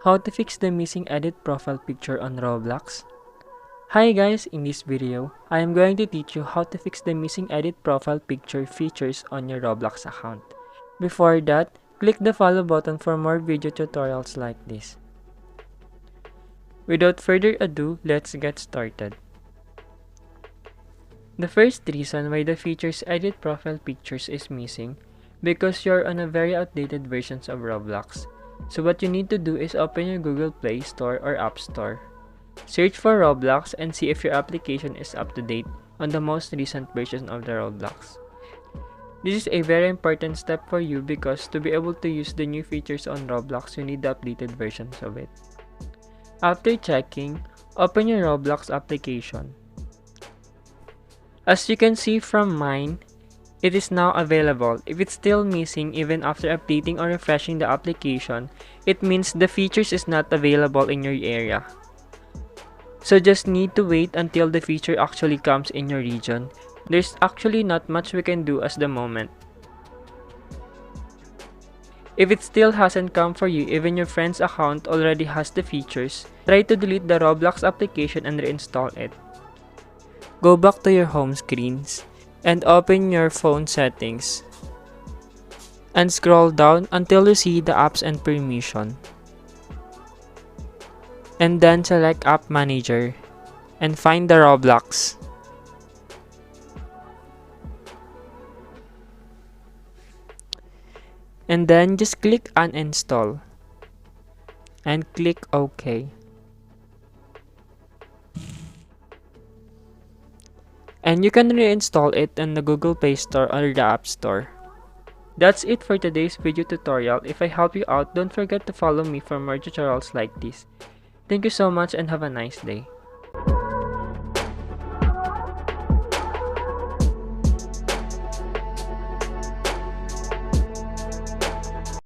How to fix the missing edit profile picture on Roblox? Hi guys, in this video, I am going to teach you how to fix the missing edit profile picture features on your Roblox account. Before that, click the follow button for more video tutorials like this. Without further ado, let's get started. The first reason why the features edit profile pictures is missing because you're on a very outdated versions of Roblox. So what you need to do is open your Google Play Store or App Store. Search for Roblox and see if your application is up to date on the most recent version of the Roblox. This is a very important step for you because to be able to use the new features on Roblox, you need the updated versions of it. After checking, open your Roblox application. As you can see from mine, it is now available. If it's still missing even after updating or refreshing the application, it means the features is not available in your area. So just need to wait until the feature actually comes in your region. There's actually not much we can do at the moment. If it still hasn't come for you, even your friend's account already has the features, try to delete the Roblox application and reinstall it. Go back to your home screens and open your phone settings and scroll down until you see the apps and permission. And then select App Manager and find the Roblox. And then just click uninstall and click OK. And you can reinstall it in the Google Play Store or the App Store. That's it for today's video tutorial. If I help you out, don't forget to follow me for more tutorials like this. Thank you so much and have a nice day.